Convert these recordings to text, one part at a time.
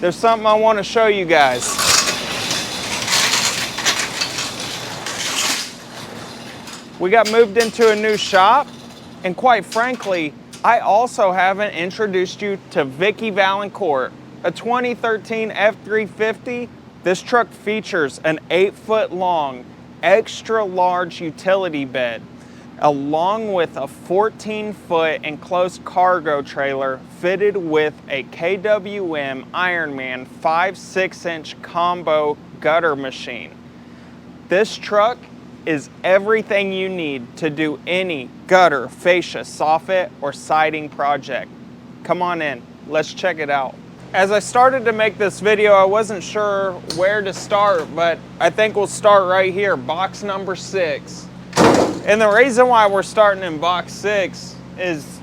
there's something I want to show you guys. We got moved into a new shop, and quite frankly, I also haven't introduced you to Vicky Valancourt, a 2013 F350. This truck features an 8-foot long, extra large utility bed, along with a 14-foot enclosed cargo trailer fitted with a KWM Ironman 5/6-inch combo gutter machine. This truck is everything you need to do any gutter, fascia, soffit, or siding project. Come on in, let's check it out. As I started to make this video, I wasn't sure where to start, but I think we'll start right here, box number 6. And the reason why we're starting in box 6 is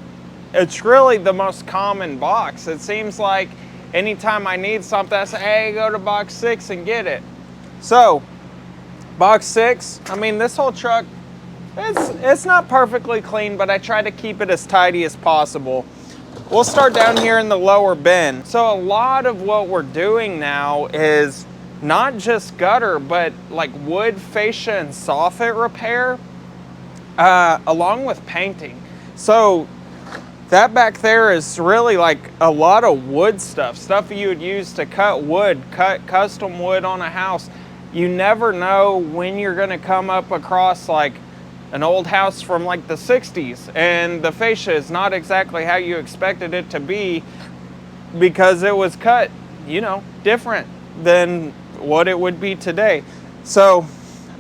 it's really the most common box. It seems like anytime I need something, I say, hey, go to box 6 and get it. So, box 6, I mean, this whole truck, it's not perfectly clean, but I try to keep it as tidy as possible. We'll start down here in the lower bin. So a lot of what we're doing now is not just gutter, but like wood, fascia, and soffit repair, along with painting. So that back there is really like a lot of wood stuff you would use to cut wood, cut custom wood on a house. You never know when you're gonna come up across like an old house from like the 60s and the fascia is not exactly how you expected it to be because it was cut, you know, different than what it would be today. So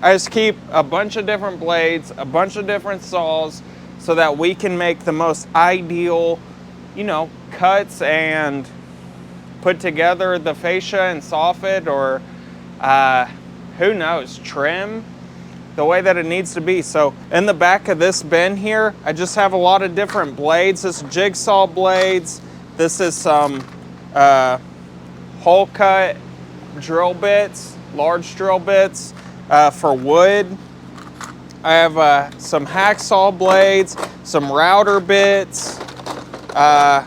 I just keep a bunch of different blades, a bunch of different saws so that we can make the most ideal, you know, cuts and put together the fascia and soffit or who knows, trim the way that it needs to be. So in the back of this bin here, I just have a lot of different blades. This is jigsaw blades. This is some hole cut drill bits, large drill bits for wood. I have some hacksaw blades, some router bits, a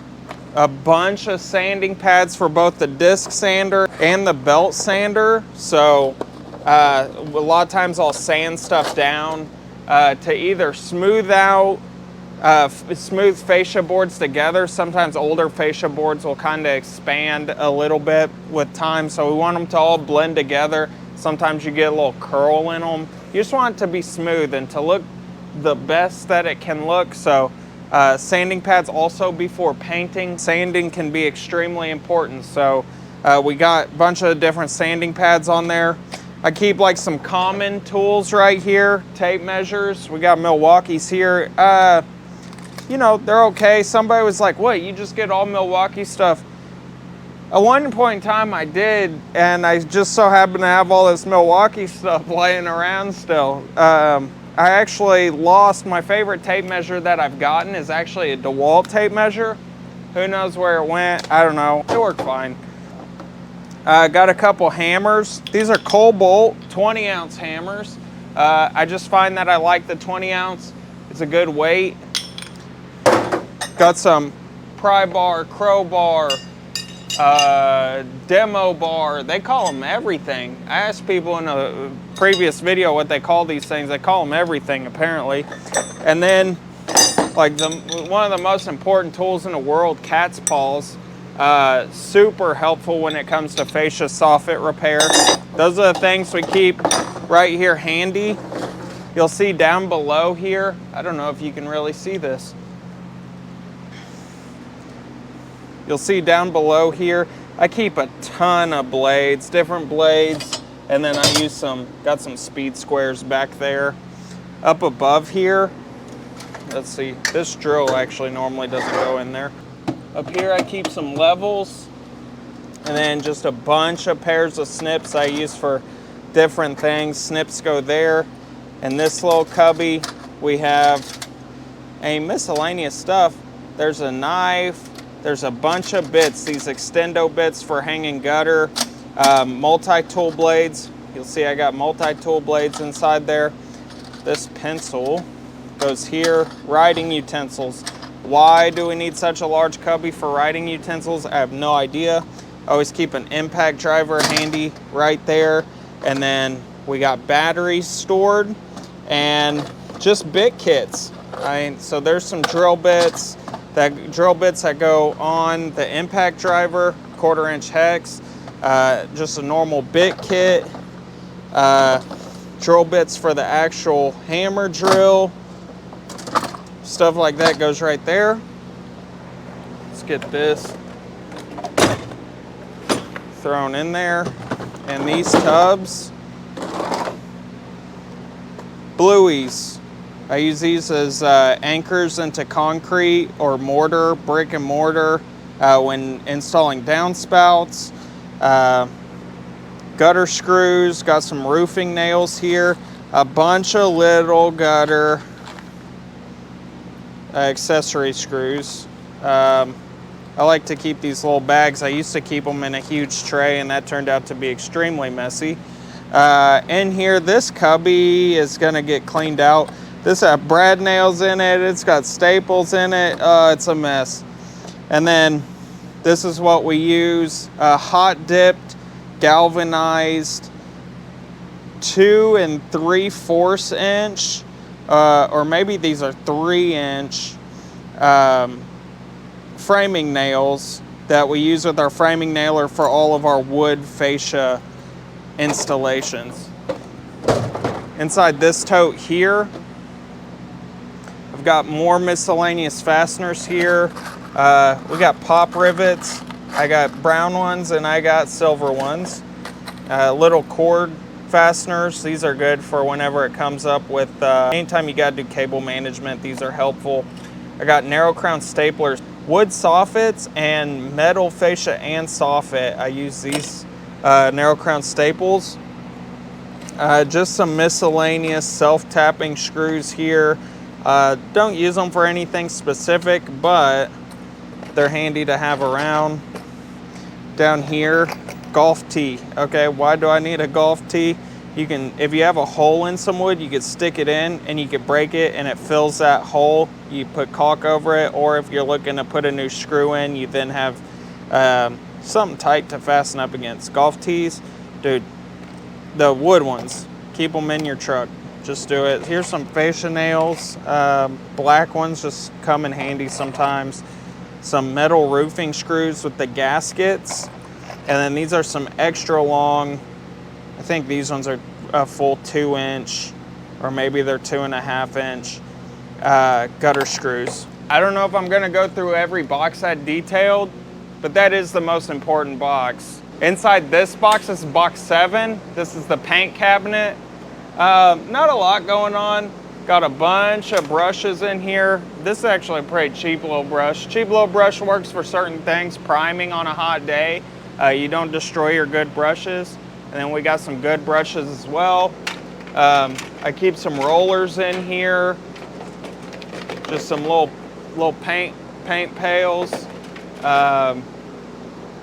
bunch of sanding pads for both the disc sander and the belt sander. So a lot of times I'll sand stuff down to either smooth out, smooth fascia boards together. Sometimes older fascia boards will kind of expand a little bit with time, so we want them to all blend together. Sometimes you get a little curl in them. You just want it to be smooth and to look the best that it can look. So sanding pads also before painting. Sanding can be extremely important. So we got a bunch of different sanding pads on there. I keep like some common tools right here, tape measures. We got Milwaukee's here. You know, they're okay. Somebody was like, what, you just get all Milwaukee stuff? At one point in time I did, and I just so happen to have all this Milwaukee stuff laying around still. I actually lost my favorite tape measure that I've gotten is actually a DeWalt tape measure. Who knows where it went? I don't know. It worked fine. Got a couple hammers. These are Cobalt 20-ounce hammers. I just find that I like the 20-ounce. It's a good weight. Got some pry bar, crowbar, demo bar. They call them everything. I asked people in a previous video what they call these things. They call them everything apparently. And then like one of the most important tools in the world, cat's paws. Super helpful when it comes to fascia soffit repair. Those are the things we keep right here handy. You'll see down below here, I don't know if you can really see this. You'll see down below here, I keep a ton of blades, different blades, and then I use got some speed squares back there. Up above here, let's see, this drill actually normally doesn't go in there. Up here I keep some levels and then just a bunch of pairs of snips I use for different things. Snips go there. In this little cubby we have a miscellaneous stuff. There's a knife, there's a bunch of bits, these extendo bits for hanging gutter, multi-tool blades. You'll see I got multi-tool blades inside there. This pencil goes here. Writing utensils. Why do we need such a large cubby for writing utensils? I have no idea. Always keep an impact driver handy right there. And then we got batteries stored and just bit kits. So there's some drill bits that go on the impact driver, 1/4 inch hex, just a normal bit kit, drill bits for the actual hammer drill, stuff like that goes right there. Let's get this thrown in there. And these tubs, blueies. I use these as anchors into concrete or mortar, brick and mortar, when installing downspouts. Gutter screws, got some roofing nails here, a bunch of little gutter accessory screws. I like to keep these little bags. I used to keep them in a huge tray, and that turned out to be extremely messy. In here, this cubby is gonna get cleaned out. This has brad nails in it. It's got staples in it. It's a mess. And then this is what we use, hot dipped, galvanized 2 3/4 inch, or maybe these are 3 inch framing nails that we use with our framing nailer for all of our wood fascia installations. Inside this tote here, I've got more miscellaneous fasteners here. We got pop rivets. I got brown ones and I got silver ones. Little cord fasteners. These are good for whenever it comes up with, anytime you gotta do cable management, these are helpful. I got narrow crown staplers, wood soffits and metal fascia and soffit. I use these narrow crown staples. Just some miscellaneous self-tapping screws here. Don't use them for anything specific, but they're handy to have around. Down here, golf tee. Okay, why do I need a golf tee? You can, if you have a hole in some wood, you could stick it in and you could break it and it fills that hole. You put caulk over it, or if you're looking to put a new screw in, you then have something tight to fasten up against. Golf tees, dude, the wood ones, keep them in your truck. Just do it. Here's some fascia nails. Black ones just come in handy sometimes. Some metal roofing screws with the gaskets. And then these are some extra long, I think these ones are a full 2 inch, or maybe they're 2.5 inch gutter screws. I don't know if I'm gonna go through every box I detailed, but that is the most important box. Inside this box, this is box 7. This is the paint cabinet. Not a lot going on. Got a bunch of brushes in here. This is actually a pretty cheap little brush. Cheap little brush works for certain things. Priming on a hot day. You don't destroy your good brushes. And then we got some good brushes as well. I keep some rollers in here. Just some little paint pails.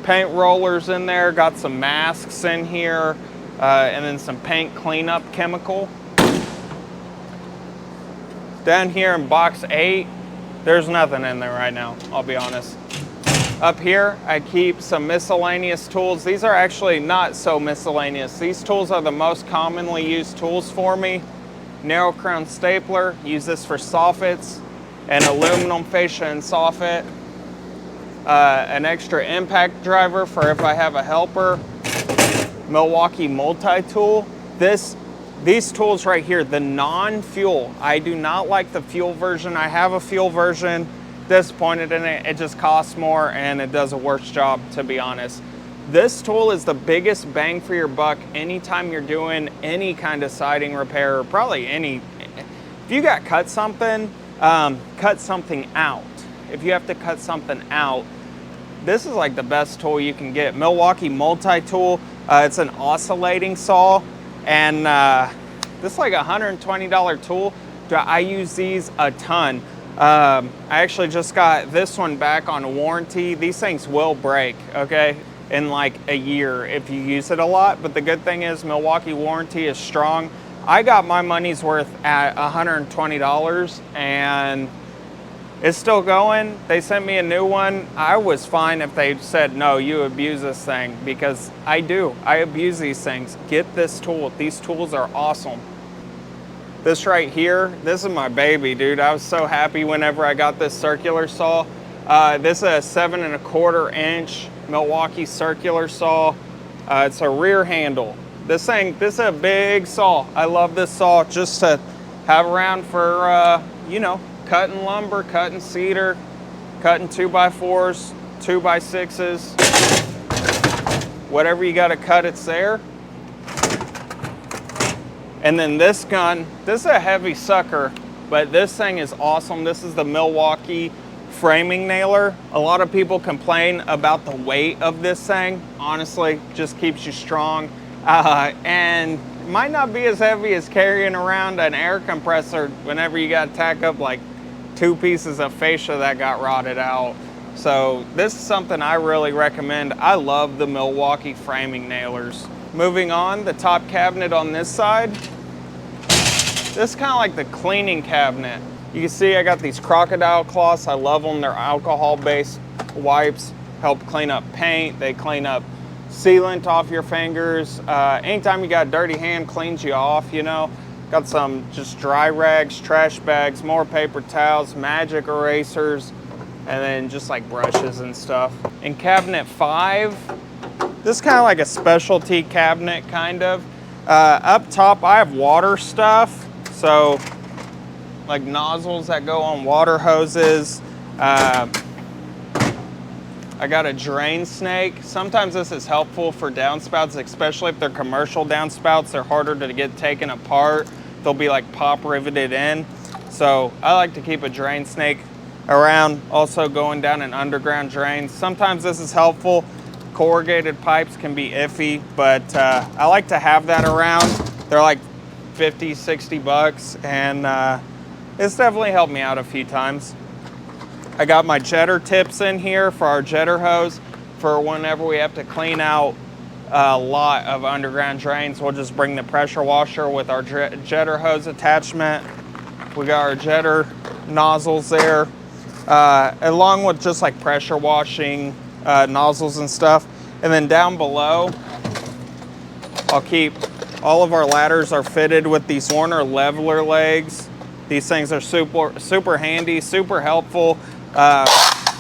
Paint rollers in there. Got some masks in here. And then some paint cleanup chemical. Down here in box 8, there's nothing in there right now, I'll be honest. Up here, I keep some miscellaneous tools. These are actually not so miscellaneous. These tools are the most commonly used tools for me. Narrow crown stapler, use this for soffits and aluminum fascia and soffit. An extra impact driver for if I have a helper. Milwaukee multi-tool. These tools right here, the non-fuel, I do not like the fuel version. I have a fuel version, disappointed in it. It just costs more and it does a worse job, to be honest. This tool is the biggest bang for your buck anytime you're doing any kind of siding repair, or probably any, if you got cut something out. If you have to cut something out, this is like the best tool you can get. Milwaukee multi-tool. It's an oscillating saw, and this is like a $120 tool. I use these a ton. I actually just got this one back on warranty. These things will break, okay, in like a year if you use it a lot. But the good thing is Milwaukee warranty is strong. I got my money's worth at $120, and It's still going. They sent me a new one. I was fine if they said, no, you abuse this thing, because I do. I abuse these things. Get this tool. These tools are awesome. This right here, this is my baby, dude. I was so happy whenever I got this circular saw. This is a 7¼ inch Milwaukee circular saw. It's a rear handle. This is a big saw. I love this saw just to have around for, you know, cutting lumber, cutting cedar, cutting 2x4s, 2x6s, whatever you got to cut, it's there. And then this gun, this is a heavy sucker, but this thing is awesome. This is the Milwaukee framing nailer. A lot of people complain about the weight of this thing. Honestly, just keeps you strong. And it might not be as heavy as carrying around an air compressor whenever you got to tack up like 2 pieces of fascia that got rotted out. So this is something I really recommend. I love the Milwaukee framing nailers. Moving on, the top cabinet on this side. This is kind of like the cleaning cabinet. You can see I got these crocodile cloths. I love them. They're alcohol-based wipes. Help clean up paint. They clean up sealant off your fingers. Anytime you got a dirty hand, cleans you off, you know. Got some just dry rags, trash bags, more paper towels, magic erasers, and then just like brushes and stuff. In cabinet 5, this is kind of like a specialty cabinet, kind of. Up top, I have water stuff. So, like nozzles that go on water hoses. I got a drain snake. Sometimes this is helpful for downspouts, especially if they're commercial downspouts. They're harder to get taken apart. They'll be like pop riveted in. So I like to keep a drain snake around, also going down an underground drain. Sometimes this is helpful. Corrugated pipes can be iffy, but I like to have that around. They're like 50, 60 bucks, and it's definitely helped me out a few times. I got my jetter tips in here for our jetter hose for whenever we have to clean out a lot of underground drains. We'll just bring the pressure washer with our jetter hose attachment. We got our jetter nozzles there, along with just like pressure washing nozzles and stuff. And then down below, I'll keep all of our ladders are fitted with these Warner leveler legs. These things are super handy, super helpful,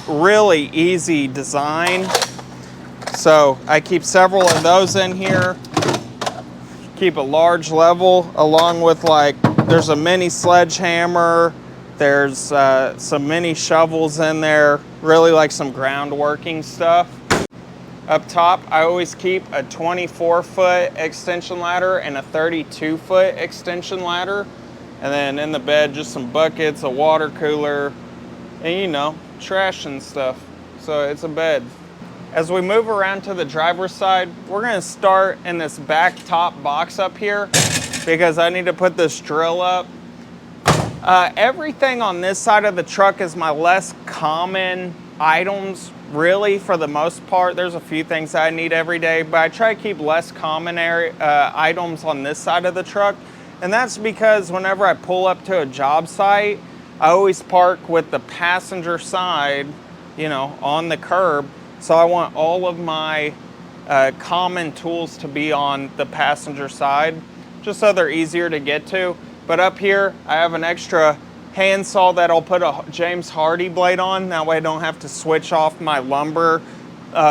really easy design. So I keep several of those in here. Keep a large level along with like, there's a mini sledgehammer. There's some mini shovels in there. Really like some ground working stuff. Up top, I always keep a 24-foot extension ladder and a 32-foot extension ladder. And then in the bed, just some buckets, a water cooler, and you know, trash and stuff. So it's a bed. As we move around to the driver's side, we're gonna start in this back top box up here because I need to put this drill up. Everything on this side of the truck is my less common items, really, for the most part. There's a few things that I need every day, but I try to keep less common items on this side of the truck. And that's because whenever I pull up to a job site, I always park with the passenger side, you know, on the curb. So I want all of my common tools to be on the passenger side, just so they're easier to get to. But up here, I have an extra handsaw that I'll put a James Hardy blade on. That way I don't have to switch off my lumber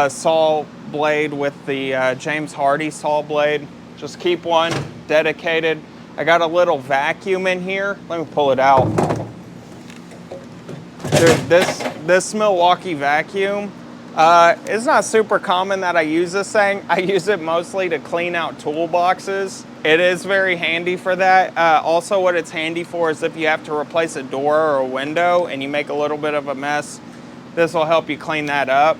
saw blade with the James Hardy saw blade. Just keep one dedicated. I got a little vacuum in here. Let me pull it out. Dude, this Milwaukee vacuum, it's not super common that I use this thing. I use it mostly to clean out toolboxes. It is very handy for that. Also, what it's handy for is if you have to replace a door or a window and you make a little bit of a mess, this will help you clean that up.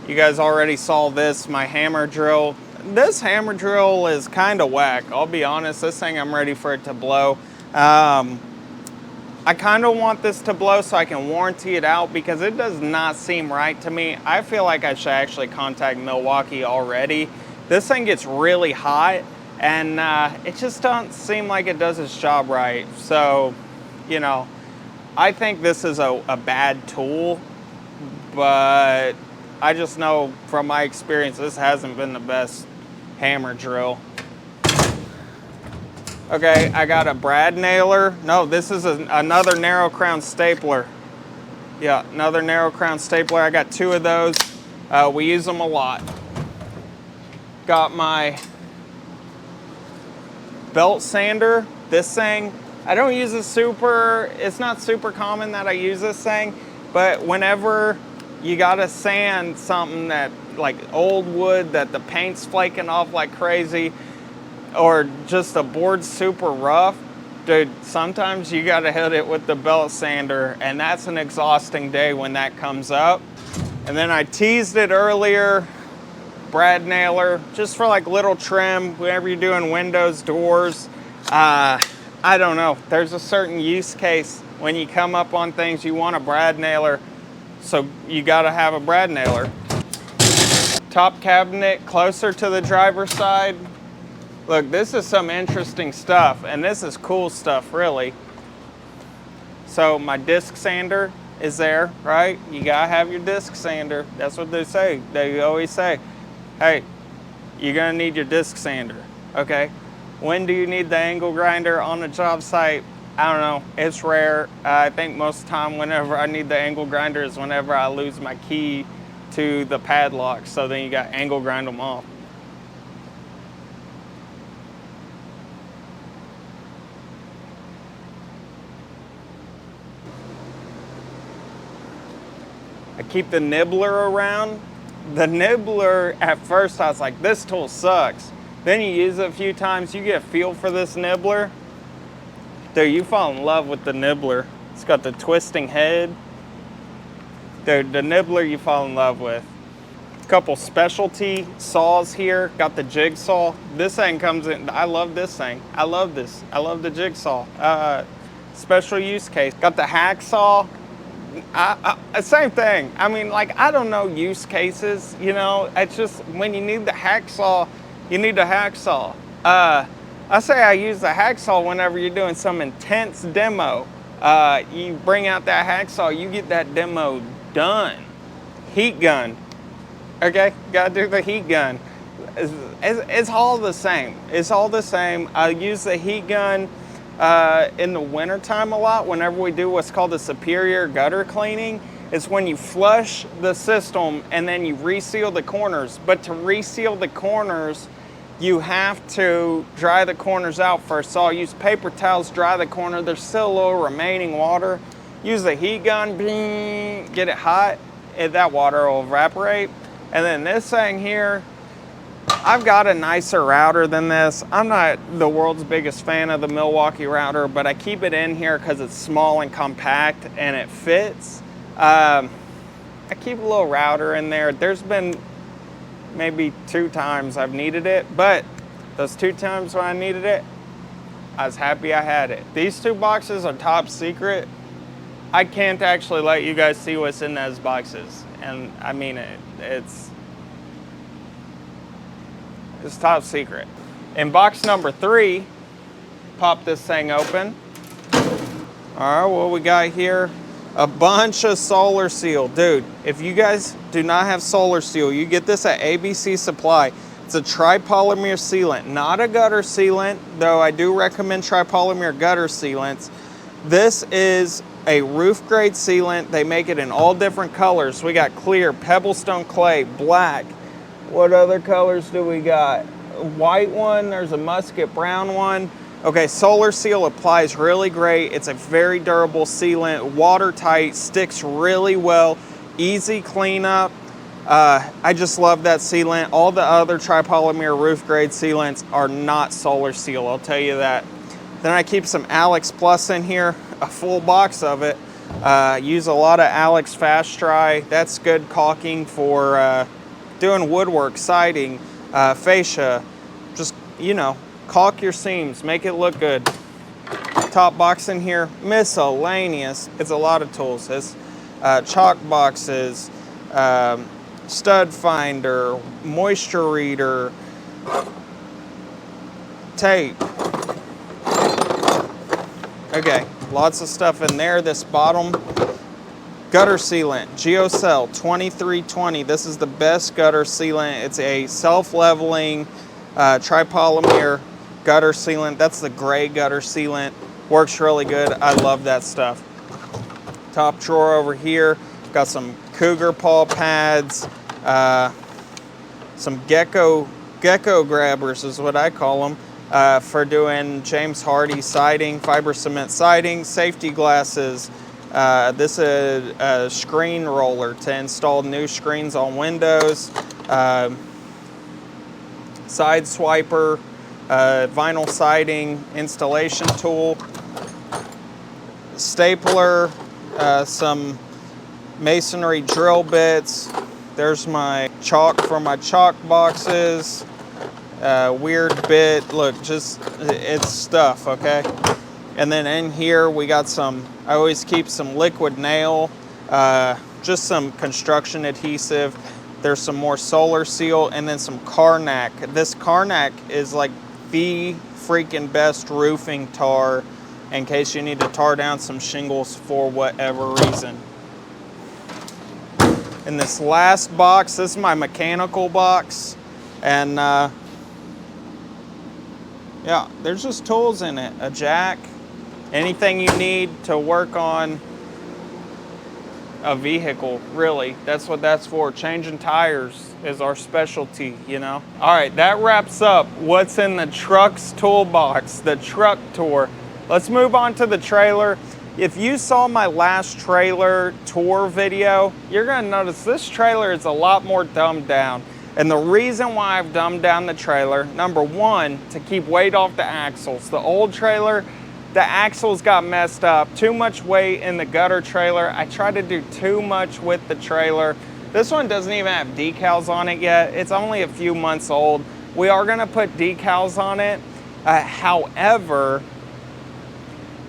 You guys already saw this, my hammer drill. This hammer drill is kind of whack. I'll be honest, this thing, I'm ready for it to blow. I kind of want this to blow so I can warranty it out because it does not seem right to me. I feel like I should actually contact Milwaukee already. This thing gets really hot and it just doesn't seem like it does its job right. So, you know, I think this is a bad tool, but I just know from my experience, this hasn't been the best hammer drill. Okay, I got a brad nailer. No, this is another narrow crown stapler. Yeah, another narrow crown stapler. I got 2 of those. We use them a lot. Got my belt sander. This thing, I don't use it's not super common that I use this thing, but whenever you gotta sand something that, like old wood that the paint's flaking off like crazy, or just a board's super rough, dude, sometimes you gotta hit it with the belt sander, and that's an exhausting day when that comes up. And then I teased it earlier, brad nailer, just for like little trim, whenever you're doing windows, doors. I don't know, there's a certain use case when you come up on things, you want a brad nailer, so you gotta have a brad nailer. Top cabinet closer to the driver's side. Look, this is some interesting stuff, and this is cool stuff, really. So my disc sander is there, right? You gotta have your disc sander. That's what they say. They always say, hey, you're gonna need your disc sander, okay? When do you need the angle grinder on a job site? I don't know, it's rare. I think most of the time whenever I need the angle grinder is whenever I lose my key to the padlock, so then you got angle grind them off. I keep the nibbler around. The nibbler, at first I was like, this tool sucks. Then you use it a few times, you get a feel for this nibbler. Dude, you fall in love with the nibbler. It's got the twisting head. Dude, the nibbler you fall in love with. A couple specialty saws here. Got the jigsaw. This thing comes in, I love this thing. I love this. I love the jigsaw. Special use case. Got the hacksaw. Same thing. I mean, like, I don't know use cases, you know, it's just when you need the hacksaw, you need the hacksaw. I say I use the hacksaw whenever you're doing some intense demo. You bring out that hacksaw, you get that demo done. Heat gun, okay? Gotta do the heat gun. It's all the same. It's all the same. I use the heat gun in the wintertime a lot whenever we do what's called a superior gutter cleaning. It's when you flush the system and then you reseal the corners. But to reseal the corners, you have to dry the corners out first. So I'll use paper towels, dry the corner. There's still a little remaining water. Use the heat gun, get it hot, and that water will evaporate. And then this thing here, I've got a nicer router than this. I'm not the world's biggest fan of the Milwaukee router, but I keep it in here because it's small and compact and it fits. I keep a little router in there. There's been maybe 2 times I've needed it, but those 2 times when I needed it, I was happy I had it. These 2 boxes are top secret. I can't actually let you guys see what's in those boxes. And I mean it. It's top secret. In box number 3, pop this thing open. All right, what we got here? A bunch of Solar Seal. Dude, if you guys do not have Solar Seal, you get this at ABC Supply. It's a tripolymer sealant, not a gutter sealant, though I do recommend tripolymer gutter sealants. This is a roof grade sealant. They make it in all different colors. We got clear, pebblestone clay, black. What other colors do we got? A white one, there's a musket brown one. Okay, Solar Seal applies really great. It's a very durable sealant, watertight, sticks really well, easy cleanup. I just love that sealant. All the other tripolymer roof grade sealants are not Solar Seal, I'll tell you that. Then I keep some Alex Plus in here, a full box of it. Use a lot of Alex Fast Dry. That's good caulking for doing woodwork, siding, fascia. Just, you know, caulk your seams, make it look good. Top box in here, miscellaneous. It's a lot of tools. It's chalk boxes, stud finder, moisture reader, tape. Okay, Lots of stuff in there. This bottom gutter sealant, GeoCell 2320. This is the best gutter sealant. It's a self-leveling tripolymer gutter sealant. That's the gray gutter sealant. Works really good. I love that stuff. Top drawer over here, got some cougar paw pads, some gecko grabbers is what I call them, for doing James Hardy siding, fiber cement siding, safety glasses. This is a screen roller to install new screens on windows, side swiper, vinyl siding installation tool, stapler, some masonry drill bits. There's my chalk for my chalk boxes. Weird bit. Look, just it's stuff, okay? And then in here we got some, I always keep some liquid nail, just some construction adhesive. There's some more Solar Seal and then some Karnak. This Karnak is like the freaking best roofing tar in case you need to tar down some shingles for whatever reason. In this last box, this is my mechanical box, and yeah, there's just tools in it. A jack, anything you need to work on a vehicle, really. That's what that's for. Changing tires is our specialty, you know? All right, that wraps up what's in the truck's toolbox, the truck tour. Let's move on to the trailer. If you saw my last trailer tour video, you're gonna notice this trailer is a lot more dumbed down. And the reason why I've dumbed down the trailer, number one, to keep weight off the axles. The old trailer, the axles got messed up, too much weight in the gutter trailer. I tried to do too much with the trailer. This one doesn't even have decals on it yet. It's only a few months old. We are gonna put decals on it. However,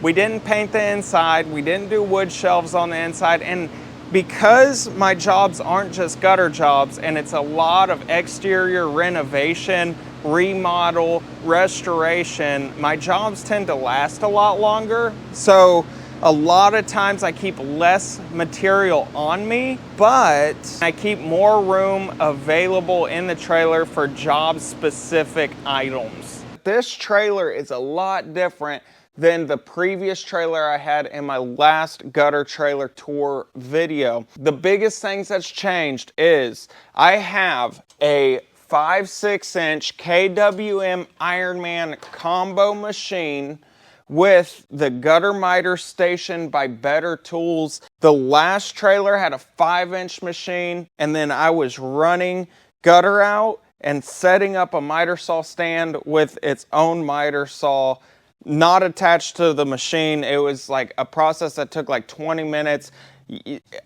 we didn't paint the inside, we didn't do wood shelves on the inside, and because my jobs aren't just gutter jobs and it's a lot of exterior renovation, remodel, restoration, my jobs tend to last a lot longer. So a lot of times I keep less material on me, but I keep more room available in the trailer for job specific items. This trailer is a lot different than the previous trailer I had in my last gutter trailer tour video. The biggest things that's changed is I have a 5/6 inch KWM Ironman combo machine with the gutter miter station by Better Tools. The last trailer had a 5-inch machine, and then I was running gutter out and setting up a miter saw stand with its own miter saw, not attached to the machine. It was like a process that took like 20 minutes.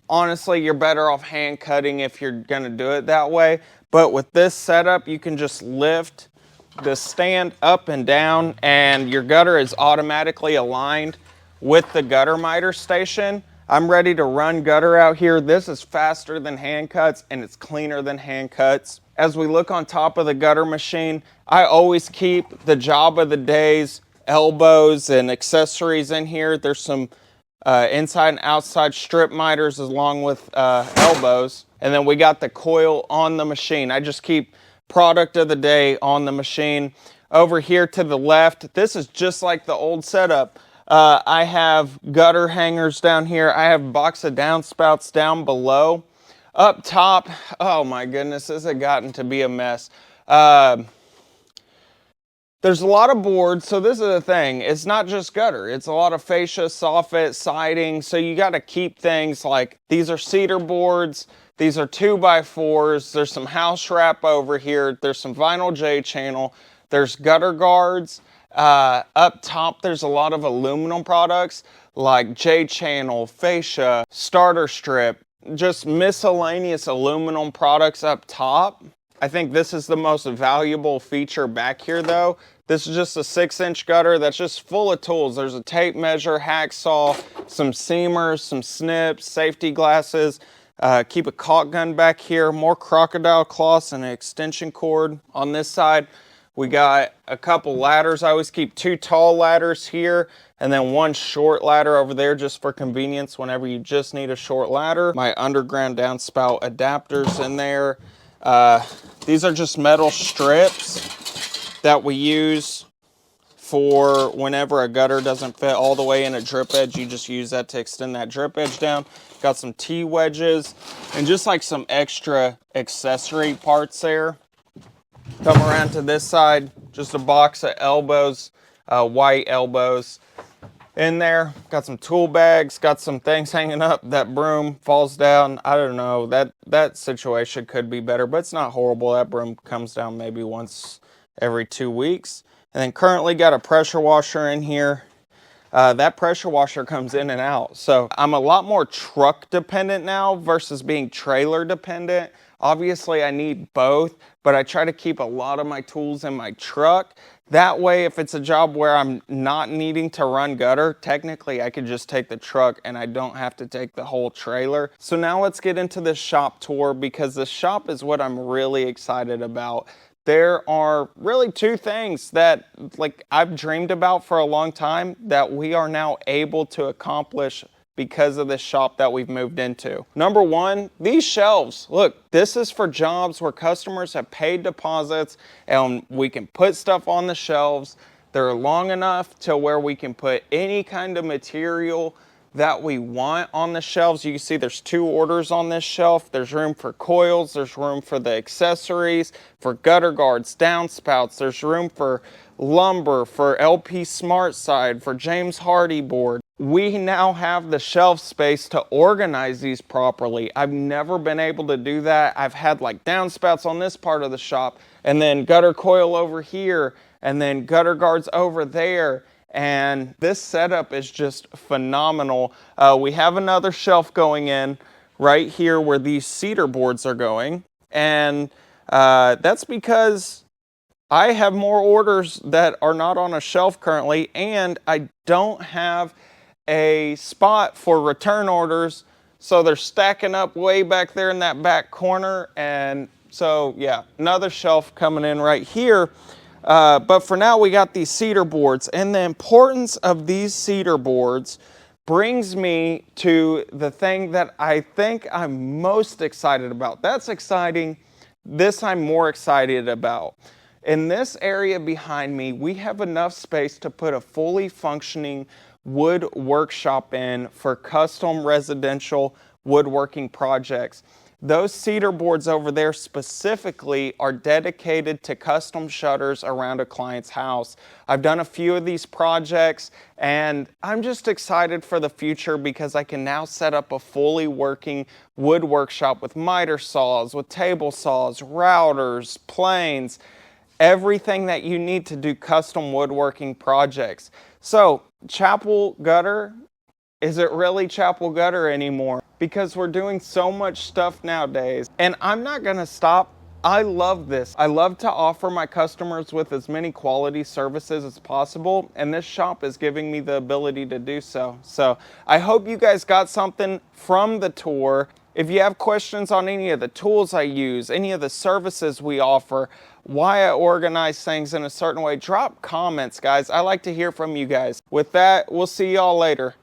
Honestly, you're better off hand cutting if you're gonna do it that way. But with this setup, you can just lift the stand up and down and your gutter is automatically aligned with the gutter miter station. I'm ready to run gutter out here. This is faster than hand cuts and it's cleaner than hand cuts. As we look on top of the gutter machine, I always keep the job of the day's elbows and accessories in here. There's some inside and outside strip miters along with elbows. And then we got the coil on the machine. I just keep product of the day on the machine. Over here to the left, this is just like the old setup. I have gutter hangers down here. I have box of downspouts down below. Up top, oh my goodness, this has gotten to be a mess. There's a lot of boards, so this is the thing. It's not just gutter. It's a lot of fascia, soffit, siding. So you got to keep things like, these are cedar boards. These are 2x4s. There's some house wrap over here. There's some vinyl J-channel. There's gutter guards. Up top, there's a lot of aluminum products like J-channel, fascia, starter strip, just miscellaneous aluminum products up top. I think this is the most valuable feature back here though. This is just a 6-inch gutter that's just full of tools. There's a tape measure, hacksaw, some seamers, some snips, safety glasses, keep a caulk gun back here, more crocodile cloths and an extension cord. On this side, We got a couple ladders. I always keep 2 tall ladders here and then 1 short ladder over there just for convenience whenever you just need a short ladder. My underground downspout adapters in there. These are just metal strips that we use for whenever a gutter doesn't fit all the way in a drip edge. You just use that to extend that drip edge down. Got some T-wedges and just like some extra accessory parts there. Come around to this side, just a box of elbows, white elbows in there. Got some tool bags, got some things hanging up. That broom falls down. I don't know, that situation could be better, but it's not horrible. That broom comes down maybe once every 2 weeks. And then currently got a pressure washer in here. That pressure washer comes in and out. So I'm a lot more truck dependent now versus being trailer dependent. Obviously I need both, but I try to keep a lot of my tools in my truck. That way, if it's a job where I'm not needing to run gutter, technically I could just take the truck and I don't have to take the whole trailer. So now let's get into this shop tour, because the shop is what I'm really excited about. There are really 2 things that I've dreamed about for a long time that we are now able to accomplish because of this shop that we've moved into. Number 1, these shelves. Look, this is for jobs where customers have paid deposits and we can put stuff on the shelves. They're long enough to where we can put any kind of material that we want on the shelves. You can see there's 2 orders on this shelf. There's room for coils, there's room for the accessories, for gutter guards, downspouts, there's room for lumber, for LP Smart Side, for James Hardy board. We now have the shelf space to organize these properly. I've never been able to do that. I've had like downspouts on this part of the shop, and then gutter coil over here, and then gutter guards over there. And this setup is just phenomenal. We have another shelf going in right here where these cedar boards are going. And that's because I have more orders that are not on a shelf currently, and I don't have a spot for return orders. So they're stacking up way back there in that back corner. And so, yeah, another shelf coming in right here. But for now, we got these cedar boards, and the importance of these cedar boards brings me to the thing that I think I'm most excited about. That's exciting. This I'm more excited about. In this area behind me, we have enough space to put a fully functioning wood workshop in for custom residential woodworking projects. Those cedar boards over there specifically are dedicated to custom shutters around a client's house. I've done a few of these projects, and I'm just excited for the future because I can now set up a fully working wood workshop with miter saws, with table saws, routers, planes, everything that you need to do custom woodworking projects. So, chapel gutter, is it really chapel gutter anymore? Because we're doing so much stuff nowadays. And I'm not gonna stop. I love this. I love to offer my customers with as many quality services as possible, and this shop is giving me the ability to do so. So I hope you guys got something from the tour. If you have questions on any of the tools I use, any of the services we offer, why I organize things in a certain way, drop comments, guys. I like to hear from you guys. With that, we'll see y'all later.